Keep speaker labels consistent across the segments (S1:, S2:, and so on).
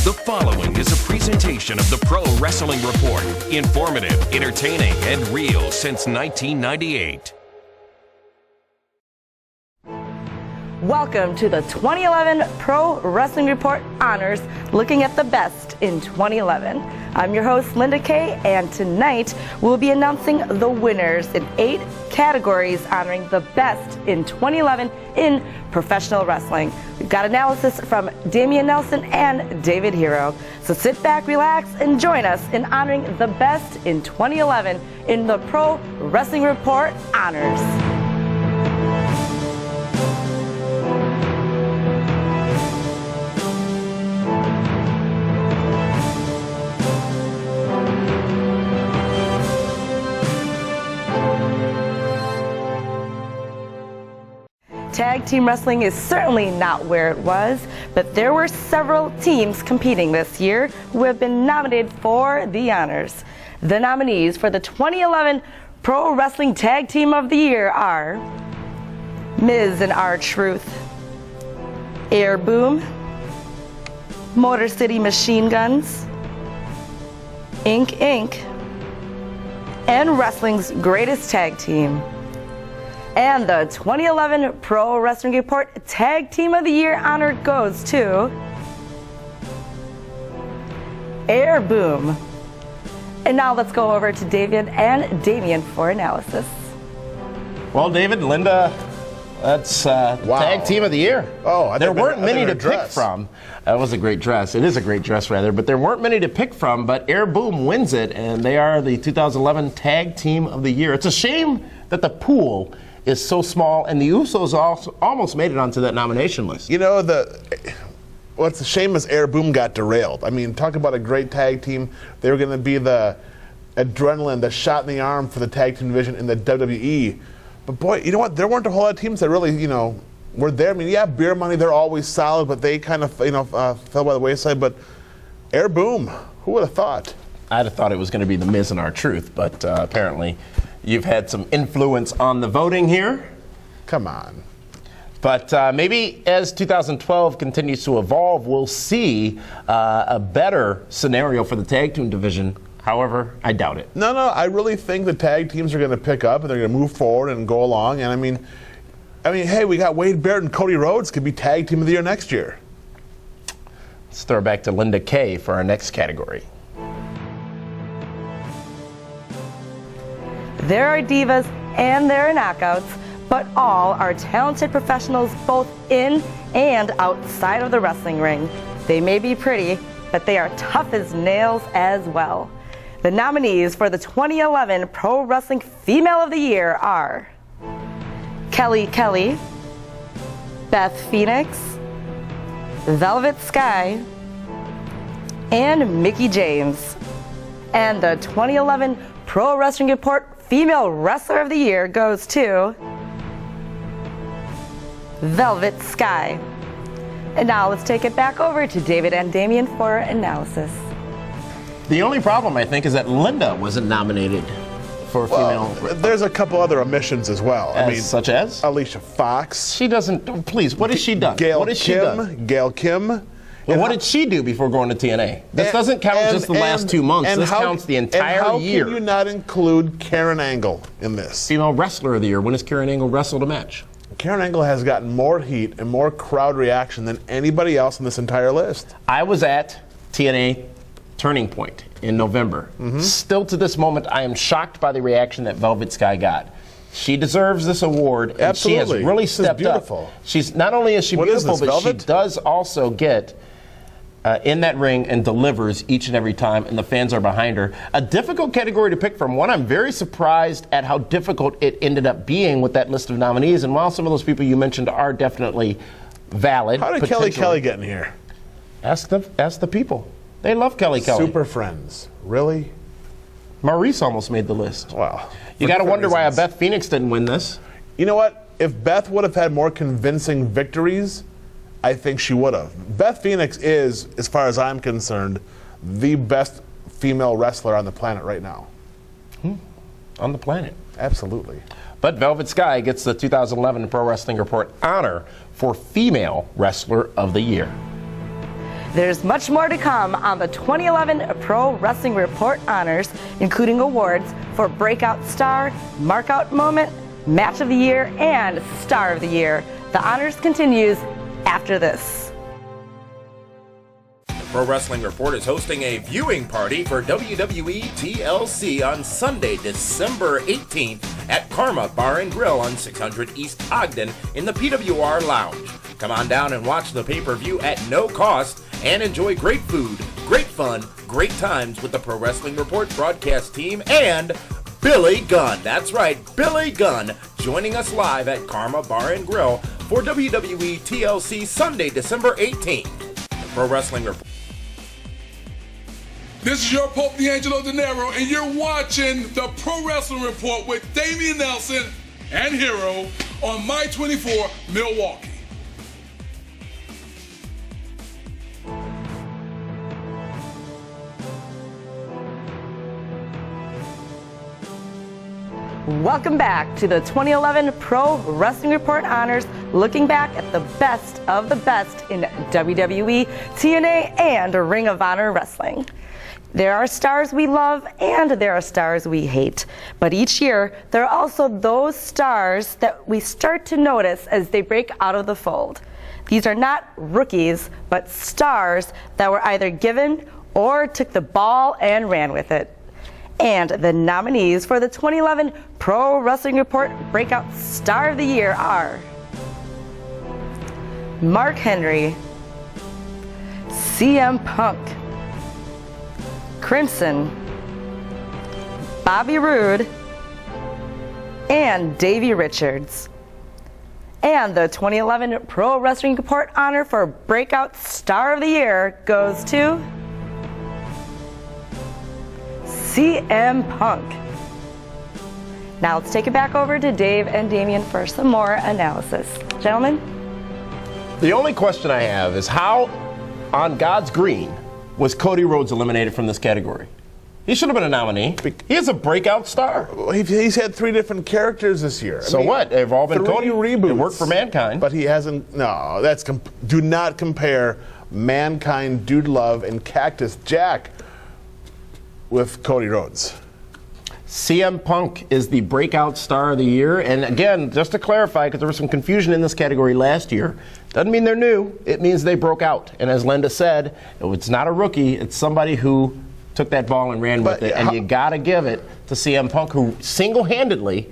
S1: The following is a presentation of the Pro Wrestling Report. Informative, entertaining, and real since 1998.
S2: Welcome to the 2011 Pro Wrestling Report Honors, looking at the best in 2011. I'm your host, Linda Kay, and tonight we'll be announcing the winners in 8 categories honoring the best in 2011 in professional wrestling. We've got analysis from Damian Nelson and David Hero. So sit back, relax, and join us in honoring the best in 2011 in the Pro Wrestling Report Honors. Tag team wrestling is certainly not where it was, but there were several teams competing this year who have been nominated for the honors. The nominees for the 2011 Pro Wrestling Tag Team of the Year are Miz and R-Truth, Air Boom, Motor City Machine Guns, Inc. and Wrestling's Greatest Tag Team. And the 2011 Pro Wrestling Report Tag Team of the Year honor goes to Air Boom. And now let's go over to David and Damian for analysis.
S3: Well, David, Linda, that's Tag Team of the Year.
S4: Oh,
S3: there weren't many to pick from. That was a great dress. It is a great dress, rather, but there weren't many to pick from. But Air Boom wins it, and they are the 2011 Tag Team of the Year. It's a shame that the pool is so small, and the Usos also almost made it onto that nomination list.
S4: You know, what's a shame is Air Boom got derailed. I mean, talk about a great tag team. They were going to be the adrenaline, the shot in the arm for the tag team division in the WWE. But boy, you know what? There weren't a whole lot of teams that really, were there. I mean, yeah, Beer Money, they're always solid, but they kind of, fell by the wayside. But Air Boom, who would have thought?
S3: I'd have thought it was going to be the Miz and R-Truth, but apparently you've had some influence on the voting here.
S4: Come on.
S3: But maybe as 2012 continues to evolve, we'll see a better scenario for the tag team division. However, I doubt it.
S4: No, I really think the tag teams are going to pick up and they're going to move forward and go along. And I mean, hey, we got Wade Barrett and Cody Rhodes could be Tag Team of the Year next year.
S3: Let's throw it back to Linda Kay for our next category.
S2: There are divas and there are knockouts, but all are talented professionals both in and outside of the wrestling ring. They may be pretty, but they are tough as nails as well. The nominees for the 2011 Pro Wrestling Female of the Year are Kelly Kelly, Beth Phoenix, Velvet Sky, and Mickie James. And the 2011 Pro Wrestling Report Female Wrestler of the Year goes to Velvet Sky. And now let's take it back over to David and Damian for analysis.
S3: The only problem, I think, is that Linda wasn't nominated for female.
S4: There's a couple other omissions as well.
S3: Such as?
S4: Alicia Fox.
S3: She doesn't, please, what has she done?
S4: Gail
S3: what has she done?
S4: Gail Kim.
S3: Well, what did she do before going to TNA? This doesn't count just the last 2 months. This counts the entire year.
S4: And how can you not include Karen Angle in this?
S3: Female Wrestler of the Year. When has Karen Angle wrestled a match?
S4: Karen Angle has gotten more heat and more crowd reaction than anybody else on this entire list.
S3: I was at TNA Turning Point in November. Still to this moment, I am shocked by the reaction that Velvet Sky got. She deserves this award, and
S4: Absolutely.
S3: She has really stepped up. She's not only is she beautiful, but Velvet? She does also get in that ring and delivers each and every time, and the fans are behind her. A difficult category to pick from. One, I'm very surprised at how difficult it ended up being with that list of nominees, and while some of those people you mentioned are definitely valid.
S4: How did Kelly Kelly get in here?
S3: Ask the people. They love Kelly Kelly.
S4: Super Friends. Really?
S3: Maurice almost made the list.
S4: Wow.
S3: You got to wonder why Beth Phoenix didn't win this.
S4: You know what? If Beth would have had more convincing victories, I think she would have. Beth Phoenix is, as far as I'm concerned, the best female wrestler on the planet right now.
S3: On the planet.
S4: Absolutely.
S3: But Velvet Sky gets the 2011 Pro Wrestling Report honor for Female Wrestler of the Year.
S2: There's much more to come on the 2011 Pro Wrestling Report honors, including awards for Breakout Star, Markout Moment, Match of the Year, and Star of the Year. The honors continues after this.
S5: Pro Wrestling Report is hosting a viewing party for WWE TLC on Sunday, December 18th at Karma Bar and Grill on 600 East Ogden in the PWR Lounge. Come on down and watch the pay-per-view at no cost and enjoy great food, great fun, great times with the Pro Wrestling Report broadcast team and Billy Gunn. That's right, Billy Gunn joining us live at Karma Bar and Grill for WWE TLC Sunday, December 18th. Pro Wrestling Report.
S6: This is your Pope D'Angelo De Niro, and you're watching the Pro Wrestling Report with Damian Nelson and Hero on My 24 Milwaukee.
S2: Welcome back to the 2011 Pro Wrestling Report honors, looking back at the best of the best in WWE, TNA, and Ring of Honor wrestling. There are stars we love and there are stars we hate. But each year, there are also those stars that we start to notice as they break out of the fold. These are not rookies, but stars that were either given or took the ball and ran with it. And the nominees for the 2011 Pro Wrestling Report Breakout Star of the Year are Mark Henry, CM Punk, Crimson, Bobby Roode, and Davey Richards. And the 2011 Pro Wrestling Report honor for Breakout Star of the Year goes to CM Punk. Now let's take it back over to Dave and Damian for some more analysis. Gentlemen?
S3: The only question I have is how, on God's green, was Cody Rhodes eliminated from this category? He should have been a nominee. He is a breakout star.
S4: He's had 3 different characters this year.
S3: So what? They've all been
S4: 3
S3: Cody.
S4: reboots.
S3: It worked for Mankind.
S4: But he hasn't. No, do not compare Mankind, Dude Love, and Cactus Jack with Cody Rhodes.
S3: CM Punk is the breakout star of the year. And again, just to clarify, because there was some confusion in this category last year, doesn't mean they're new. It means they broke out. And as Linda said, it's not a rookie. It's somebody who took that ball and ran with it. And you got to give it to CM Punk, who single-handedly,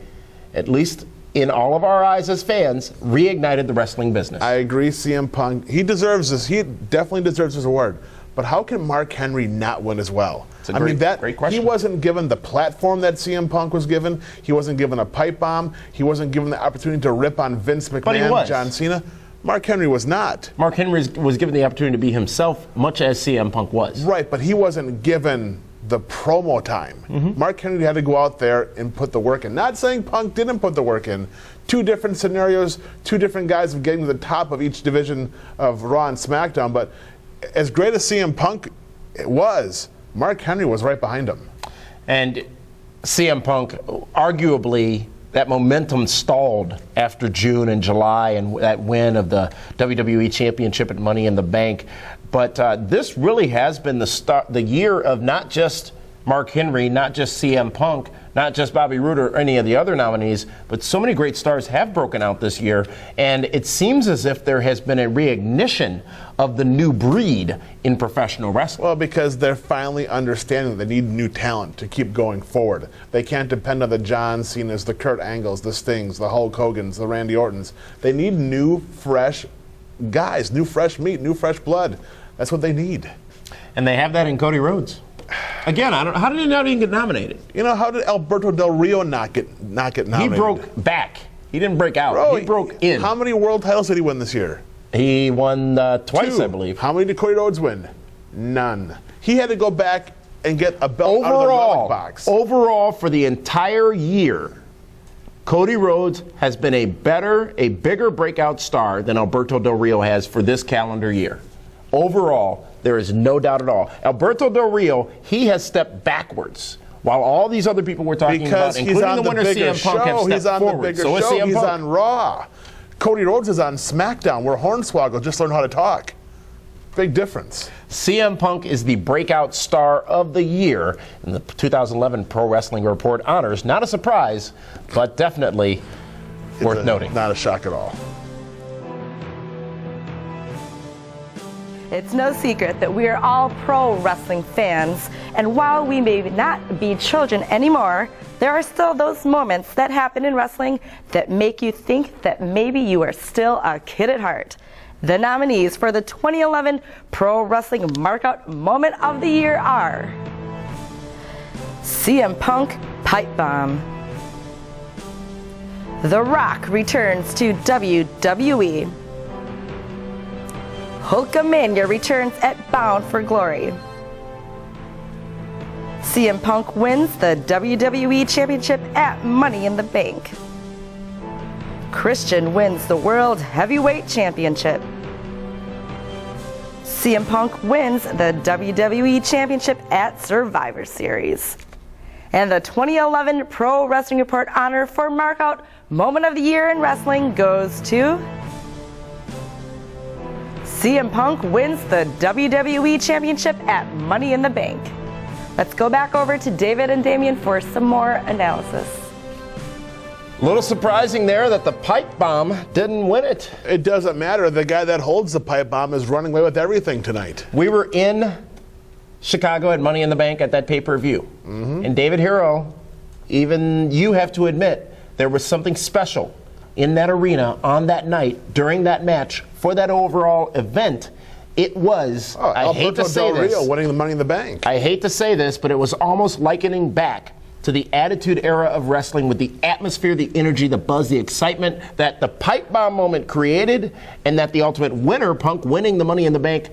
S3: at least in all of our eyes as fans, reignited the wrestling business.
S4: I agree, CM Punk. He deserves this. He definitely deserves this award. But how can Mark Henry not win as well?
S3: It's a great question.
S4: He wasn't given the platform that CM Punk was given. He wasn't given a pipe bomb. He wasn't given the opportunity to rip on Vince McMahon,
S3: But he was.
S4: John Cena. Mark Henry was not.
S3: Mark Henry was given the opportunity to be himself, much as CM Punk was.
S4: Right, but he wasn't given the promo time. Mark Henry had to go out there and put the work in. Not saying Punk didn't put the work in. 2 different scenarios, 2 different guys of getting to the top of each division of Raw and SmackDown, but as great as CM Punk was, Mark Henry was right behind him.
S3: And CM Punk, arguably, that momentum stalled after June and July and that win of the WWE Championship at Money in the Bank. But this really has been the year of not just Mark Henry, not just CM Punk, not just Bobby Roode or any of the other nominees, but so many great stars have broken out this year. And it seems as if there has been a reignition of the new breed in professional wrestling.
S4: Well, because they're finally understanding they need new talent to keep going forward. They can't depend on the John Cenas, the Kurt Angles, the Stings, the Hulk Hogans, the Randy Ortons. They need new, fresh guys, new, fresh meat, new, fresh blood. That's what they need.
S3: And they have that in Cody Rhodes. Again, how did he not even get nominated?
S4: You know, how did Alberto Del Rio not get nominated?
S3: He broke back. He didn't break out.
S4: Bro,
S3: he broke in.
S4: How many world titles did he win this year?
S3: He won twice,
S4: 2.
S3: I believe.
S4: How many did Cody Rhodes win? None. He had to go back and get a belt out of the relic box.
S3: Overall, for the entire year, Cody Rhodes has been a bigger breakout star than Alberto Del Rio has for this calendar year. Overall, there is no doubt at all. Alberto Del Rio, he has stepped backwards, while all these other people we're talking about, including the winner CM Punk, have stepped
S4: he's on
S3: forward.
S4: The bigger
S3: So is
S4: show.
S3: CM
S4: He's
S3: Punk.
S4: on Raw. Cody Rhodes is on SmackDown, where Hornswoggle just learned how to talk. Big difference.
S3: CM Punk is the Breakout Star of the Year in the 2011 Pro Wrestling Report honors. Not a surprise, but definitely worth noting.
S4: Not a shock at all.
S2: It's no secret that we are all pro wrestling fans, and while we may not be children anymore, there are still those moments that happen in wrestling that make you think that maybe you are still a kid at heart. The nominees for the 2011 Pro Wrestling Markout Moment of the Year are CM Punk Pipe Bomb. The Rock returns to WWE. Hulkamania returns at Bound for Glory. CM Punk wins the WWE Championship at Money in the Bank. Christian wins the World Heavyweight Championship. CM Punk wins the WWE Championship at Survivor Series. And the 2011 Pro Wrestling Report honor for Markout Moment of the Year in Wrestling goes to CM Punk wins the WWE Championship at Money in the Bank. Let's go back over to David and Damien for some more analysis.
S3: A little surprising there that the pipe bomb didn't win it.
S4: It doesn't matter. The guy that holds the pipe bomb is running away with everything tonight.
S3: We were in Chicago at Money in the Bank at that pay-per-view. And David Hero, even you have to admit, there was something special in that arena on that night during that match for that overall event. It was, I hate to say this,
S4: winning the Money in the Bank.
S3: I hate to say this, but it was almost likening back to the Attitude Era of wrestling with the atmosphere, the energy, the buzz, the excitement that the pipe bomb moment created, and that the ultimate winner, Punk, winning the Money in the Bank,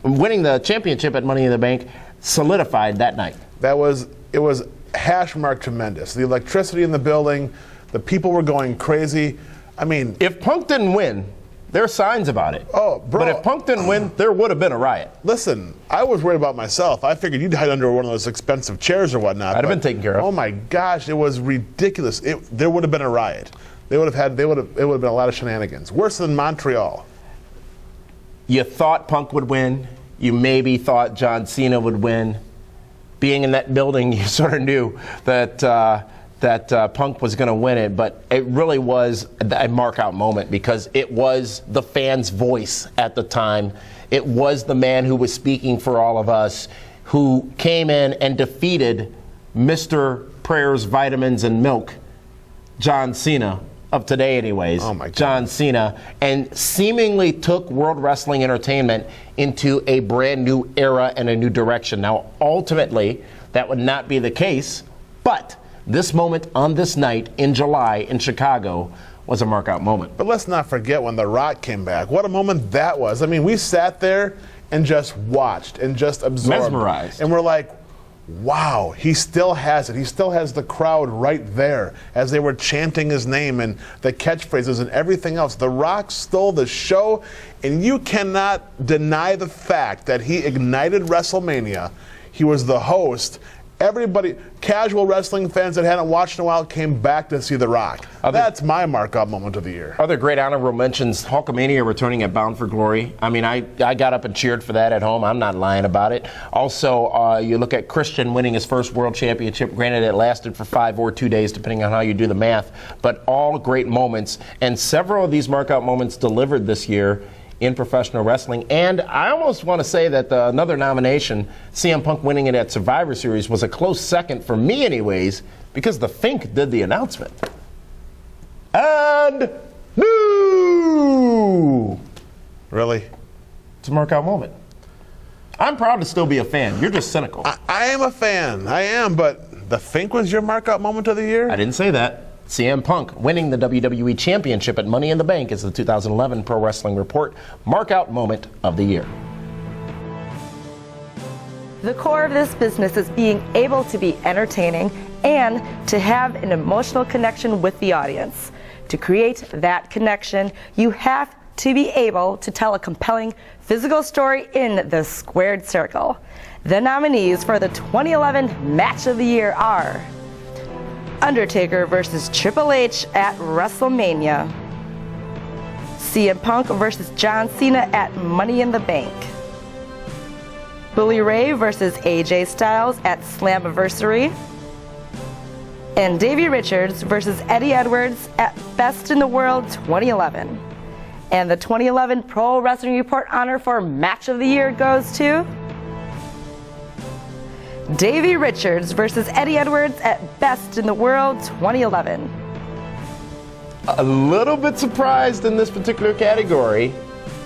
S3: winning the championship at Money in the Bank, solidified that night.
S4: It was hash mark tremendous. The electricity in the building, the people were going crazy. I mean,
S3: if Punk didn't win, there are signs about it.
S4: Oh, bro.
S3: But if Punk didn't win, there would have been a riot.
S4: Listen, I was worried about myself. I figured you'd hide under one of those expensive chairs or whatnot.
S3: I'd have been taken care of.
S4: Oh my gosh, it was ridiculous. There would have been a riot. It would have been a lot of shenanigans. Worse than Montreal.
S3: You thought Punk would win. You maybe thought John Cena would win. Being in that building, you sort of knew that Punk was going to win it, but it really was a mark-out moment because it was the fan's voice at the time. It was the man who was speaking for all of us, who came in and defeated Mr. Prayers, Vitamins, and Milk, John Cena, of today anyways.
S4: Oh my God.
S3: John Cena, and seemingly took World Wrestling Entertainment into a brand new era and a new direction. Now, ultimately, that would not be the case, but this moment on this night in July in Chicago was a markout moment.
S4: But let's not forget when The Rock came back. What a moment that was. I mean, we sat there and just watched and just absorbed.
S3: Mesmerized.
S4: And we're like, wow, he still has it. He still has the crowd right there as they were chanting his name and the catchphrases and everything else. The Rock stole the show, and you cannot deny the fact that he ignited WrestleMania. He was the host. Everybody, casual wrestling fans that hadn't watched in a while, came back to see The Rock. That's my mark-up moment of the year.
S3: Other great honorable mentions, Hulkamania returning at Bound for Glory. I mean, I got up and cheered for that at home. I'm not lying about it. Also, you look at Christian winning his first world championship. Granted, it lasted for 5 or 2 days, depending on how you do the math. But all great moments. And several of these mark-out moments delivered this year in professional wrestling. And I almost want to say that another nomination, CM Punk winning it at Survivor Series, was a close second for me anyways, because the Fink did the announcement. And new!
S4: Really?
S3: It's a markout moment. I'm proud to still be a fan. You're just cynical.
S4: I am a fan. I am, but the Fink was your markout moment of the year?
S3: I didn't say that. CM Punk winning the WWE Championship at Money in the Bank is the 2011 Pro Wrestling Report markout moment of the year.
S2: The core of this business is being able to be entertaining and to have an emotional connection with the audience. To create that connection, you have to be able to tell a compelling physical story in the squared circle. The nominees for the 2011 Match of the Year are Undertaker versus Triple H at WrestleMania, CM Punk versus John Cena at Money in the Bank. Bully Ray versus AJ Styles at Slammiversary. And Davey Richards versus Eddie Edwards at Best in the World 2011. And the 2011 Pro Wrestling Report honor for Match of the Year goes to Davey Richards versus Eddie Edwards at Best in the World 2011.
S3: A little bit surprised in this particular category,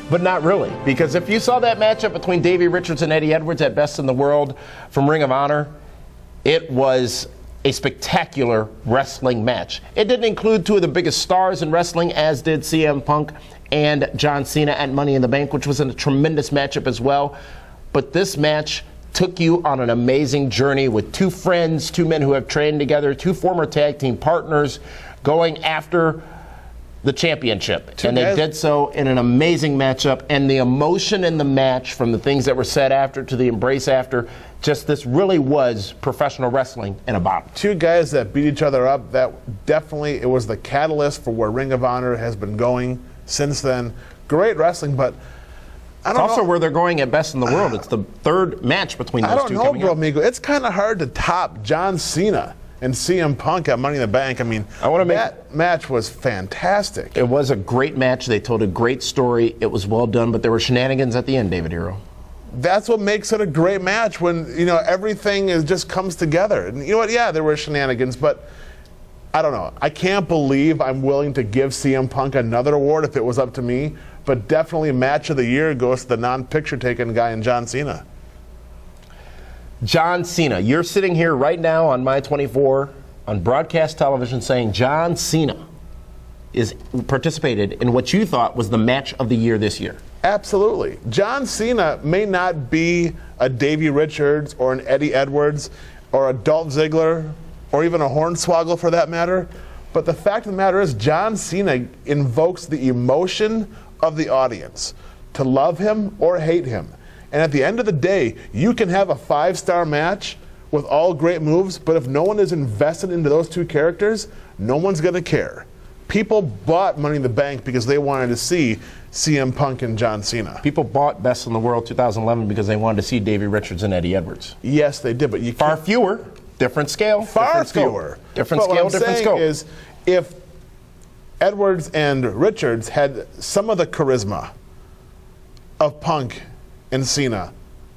S3: but not really. Because if you saw that matchup between Davey Richards and Eddie Edwards at Best in the World from Ring of Honor, it was a spectacular wrestling match. It didn't include two of the biggest stars in wrestling, as did CM Punk and John Cena at Money in the Bank, which was a tremendous matchup as well. But this match took you on an amazing journey with two friends, two men who have trained together, two former tag team partners going after the championship. And they did so in an amazing matchup, and the emotion in the match, from the things that were said after to the embrace after, just this really was professional wrestling in a bottle.
S4: Two guys that beat each other up. That definitely, it was the catalyst for where Ring of Honor has been going since then. Great wrestling, but I don't know.
S3: It's also where they're going at Best in the World. It's the third match between those two.
S4: I don't know, bro, Migo. It's kind of hard to top John Cena and CM Punk at Money in the Bank. I mean, that match was fantastic.
S3: It was a great match. They told a great story. It was well done, but there were shenanigans at the end, David Hero.
S4: That's what makes it a great match, when everything just comes together. And you know what? Yeah, there were shenanigans, but I don't know. I can't believe I'm willing to give CM Punk another award if it was up to me, but definitely Match of the Year goes to the non-picture taken guy in John Cena.
S3: John Cena, you're sitting here right now on My 24 on broadcast television saying John Cena participated in what you thought was the Match of the Year this year.
S4: Absolutely. John Cena may not be a Davey Richards or an Eddie Edwards or a Dolph Ziggler or even a Hornswoggle for that matter, but the fact of the matter is John Cena invokes the emotion of the audience to love him or hate him. And at the end of the day, you can have a 5-star match with all great moves, but if no one is invested into those two characters, no one's going to care. People bought Money in the Bank because they wanted to see CM Punk and John Cena.
S3: People bought Best in the World 2011 because they wanted to see Davey Richards and Eddie Edwards.
S4: Yes, they did, but
S3: far fewer, different scale.
S4: Far fewer.
S3: Different scale, different scope.
S4: What I'm saying is, if Edwards and Richards had some of the charisma of Punk and Cena,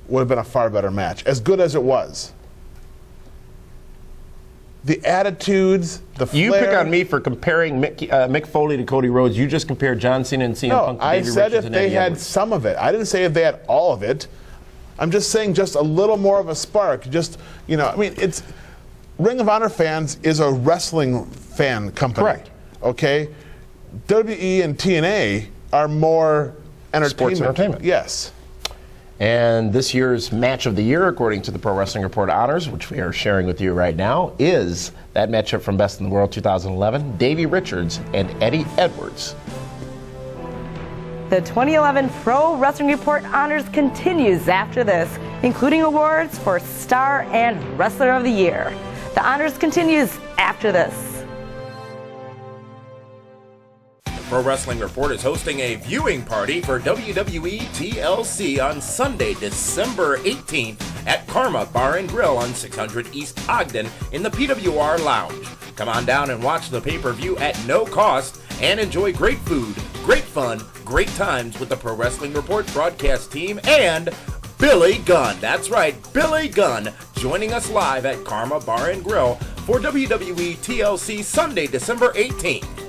S4: would have been a far better match, as good as it was. The attitudes, the flair.
S3: You pick on me for comparing Mick Foley to Cody Rhodes. You just compared John Cena and CM Punk to Davey Richards and Eddie Edwards.
S4: I said if they had some of it. I didn't say if they had all of it. I'm just saying just a little more of a spark. Just, it's Ring of Honor fans is a wrestling fan company.
S3: Correct.
S4: Okay? WWE and TNA are more entertainment.
S3: Sports entertainment.
S4: Yes.
S3: And this year's Match of the Year, according to the Pro Wrestling Report honors, which we are sharing with you right now, is that matchup from Best in the World 2011, Davey Richards and Eddie Edwards.
S2: The 2011 Pro Wrestling Report honors continues after this, including awards for Star and Wrestler of the Year. The honors continues after this.
S5: Pro Wrestling Report is hosting a viewing party for WWE TLC on Sunday, December 18th at Karma Bar and Grill on 600 East Ogden in the PWR Lounge. Come on down and watch the pay-per-view at no cost and enjoy great food, great fun, great times with the Pro Wrestling Report broadcast team and Billy Gunn. That's right, Billy Gunn joining us live at Karma Bar and Grill for WWE TLC Sunday, December 18th.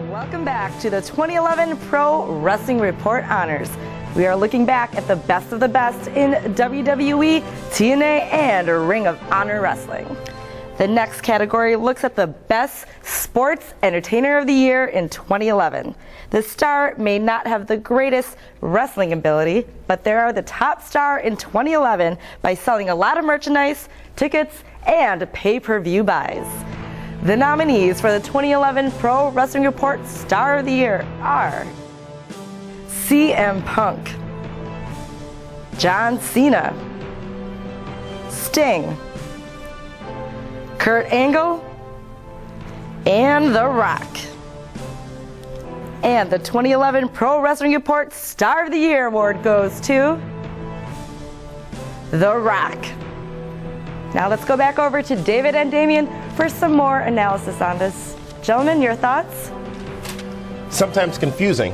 S2: Welcome back to the 2011 Pro Wrestling Report honors. We are looking back at the best of the best in WWE, TNA, and Ring of Honor Wrestling. The next category looks at the Best Sports Entertainer of the Year in 2011. The star may not have the greatest wrestling ability, but they are the top star in 2011 by selling a lot of merchandise, tickets, and pay-per-view buys. The nominees for the 2011 Pro Wrestling Report Star of the Year are CM Punk, John Cena, Sting, Kurt Angle, and The Rock. And the 2011 Pro Wrestling Report Star of the Year award goes to The Rock. Now let's go back over to David and Damien for some more analysis on this. Gentlemen, your thoughts?
S3: Sometimes confusing,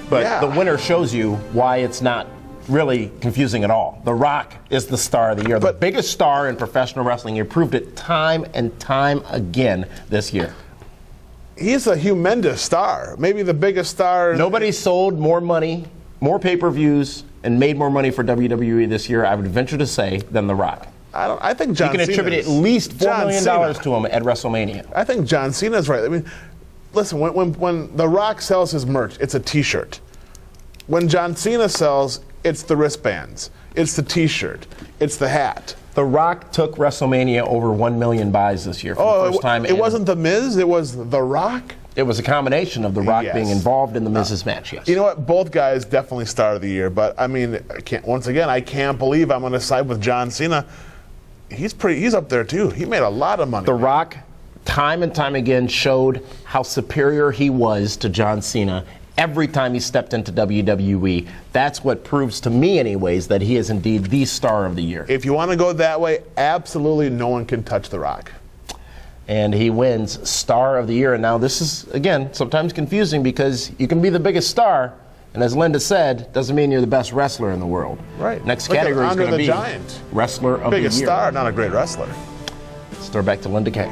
S3: but the winner shows you why it's not really confusing at all. The Rock is the star of the year, the biggest star in professional wrestling. He proved it time and time again this year.
S4: He's a humongous star, maybe the biggest star.
S3: Nobody sold more money, more pay-per-views, and made more money for WWE this year, I would venture to say, than The Rock.
S4: I think John Cena.
S3: You can attribute at least $4 million to him at WrestleMania.
S4: I think John Cena's right. I mean, listen, when The Rock sells his merch, it's a T-shirt. When John Cena sells, it's the wristbands, it's the T-shirt, it's the hat.
S3: The Rock took WrestleMania over 1 million buys this year for the first time.
S4: It wasn't The Miz, it was The Rock?
S3: It was a combination of The Rock being involved in the Miz's match, yes.
S4: You know what? Both guys definitely star of the year, but I mean, I can't believe I'm going to side with John Cena. He's up there too. He made a lot of money.
S3: The Rock, time and time again, showed how superior he was to John Cena every time he stepped into WWE. That's what proves to me, anyways, that he is indeed the star of the year.
S4: If you want to go that way, absolutely no one can touch The Rock.
S3: And he wins Star of the Year. And now this is, again, sometimes confusing because you can be the biggest star, and as Linda said, doesn't mean you're the best wrestler in the world.
S4: Right.
S3: Next category is going to be
S4: Giant.
S3: Wrestler of the Year.
S4: Biggest star, not a great wrestler.
S3: Let's throw back to Linda Kay.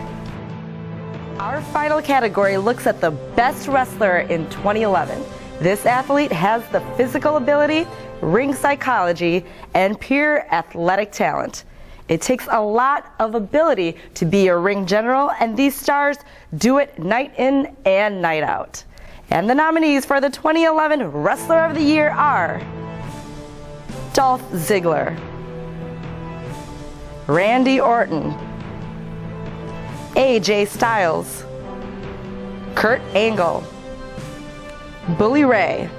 S2: Our final category looks at the best wrestler in 2011. This athlete has the physical ability, ring psychology, and pure athletic talent. It takes a lot of ability to be a ring general, and these stars do it night in and night out. And the nominees for the 2011 Wrestler of the Year are Dolph Ziggler, Randy Orton, AJ Styles, Kurt Angle, Bully Ray,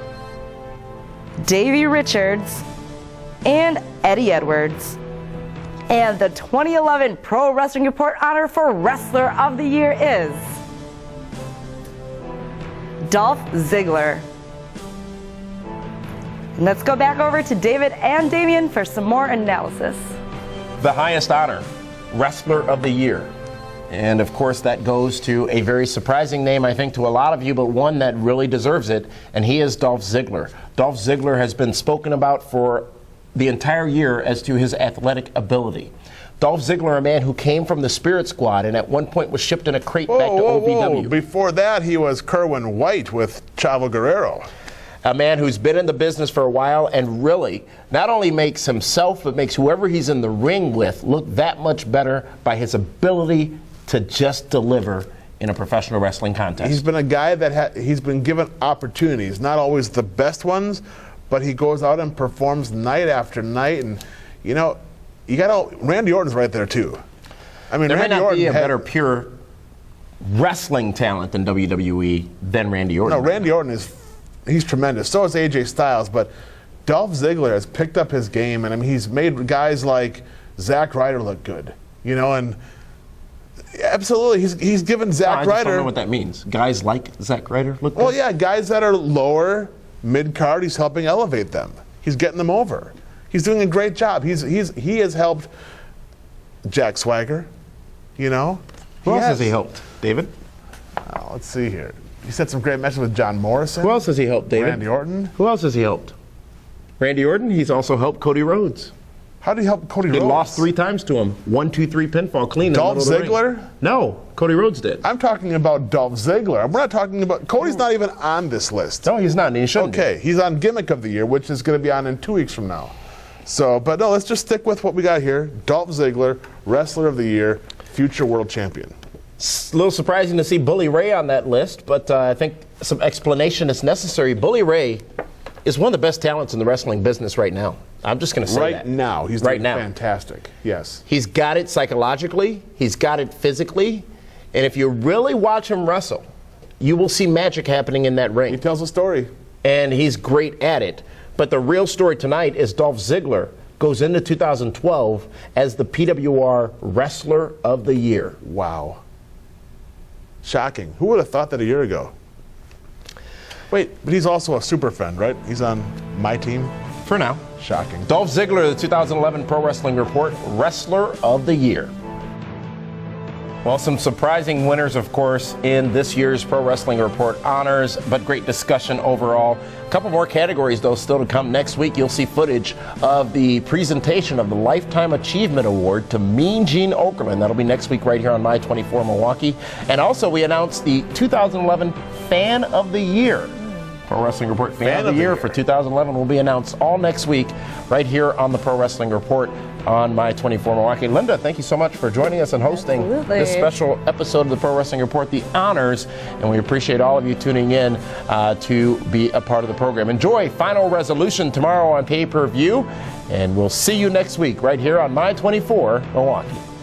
S2: Davey Richards, and Eddie Edwards. And the 2011 Pro Wrestling Report honor for Wrestler of the Year is Dolph Ziggler. And let's go back over to David and Damien for some more analysis.
S3: The highest honor, Wrestler of the Year. And of course that goes to a very surprising name, I think, to a lot of you, but one that really deserves it, and he is Dolph Ziggler. Dolph Ziggler has been spoken about for the entire year as to his athletic ability. Dolph Ziggler, a man who came from the Spirit Squad and at one point was shipped in a crate back to OVW.
S4: Before that, he was Kerwin White with Chavo Guerrero.
S3: A man who's been in the business for a while and really not only makes himself, but makes whoever he's in the ring with look that much better by his ability to just deliver in a professional wrestling contest.
S4: He's been a guy that he's been given opportunities, not always the best ones, but he goes out and performs night after night. And, you know, Randy Orton's right there, too. I mean,
S3: there
S4: Randy
S3: may not
S4: Orton
S3: be a better pure wrestling talent in WWE than Randy Orton.
S4: No, Randy Orton he's tremendous. So is AJ Styles, but Dolph Ziggler has picked up his game, and I mean, he's made guys like Zack Ryder look good, you know, and absolutely, he's given Zack Ryder.
S3: I just don't know what that means. Guys like Zack Ryder look good?
S4: Well, yeah, guys that are lower, mid-card, he's helping elevate them. He's getting them over. He's doing a great job. He has helped Jack Swagger, you know.
S3: Who else has he helped, David?
S4: Oh, let's see here. He had some great matches with John Morrison.
S3: Who else has he helped, David?
S4: Randy Orton.
S3: Who else has he helped? Randy Orton. He's also helped Cody Rhodes.
S4: How did he help Cody Rhodes?
S3: He lost 3 times to him. 1, 2, 3 pinfall clean.
S4: Dolph Ziggler?
S3: No, Cody Rhodes did.
S4: I'm talking about Dolph Ziggler. We're not talking about Cody's not even on this list.
S3: No, he's not. And he shouldn't.
S4: Okay, he's on Gimmick of the Year, which is going to be on in 2 weeks from now. So, but no, let's just stick with what we got here. Dolph Ziggler, Wrestler of the Year, future world champion.
S3: It's a little surprising to see Bully Ray on that list, but I think some explanation is necessary. Bully Ray is one of the best talents in the wrestling business right now. I'm just going to say that.
S4: Right now, he's doing fantastic. Yes.
S3: He's got it psychologically. He's got it physically. And if you really watch him wrestle, you will see magic happening in that ring.
S4: He tells a story.
S3: And he's great at it. But the real story tonight is Dolph Ziggler goes into 2012 as the PWR Wrestler of the Year.
S4: Wow. Shocking. Who would have thought that a year ago? Wait, but he's also a super friend, right? He's on my team.
S3: For now.
S4: Shocking.
S3: Dolph Ziggler, the 2011 Pro Wrestling Report Wrestler of the Year. Well, some surprising winners, of course, in this year's Pro Wrestling Report honors, but great discussion overall. A couple more categories, though, still to come. Next week, you'll see footage of the presentation of the Lifetime Achievement Award to Mean Gene Okerlund. That'll be next week right here on My 24 Milwaukee. And also, we announced the 2011 Fan of the Year. Pro Wrestling Report Fan of the Year for 2011 will be announced all next week right here on the Pro Wrestling Report on My 24 Milwaukee. Linda, thank you so much for joining us and hosting this special episode of the Pro Wrestling Report, The Honors, and we appreciate all of you tuning in to be a part of the program. Enjoy Final Resolution tomorrow on pay-per-view, and we'll see you next week right here on My 24 Milwaukee.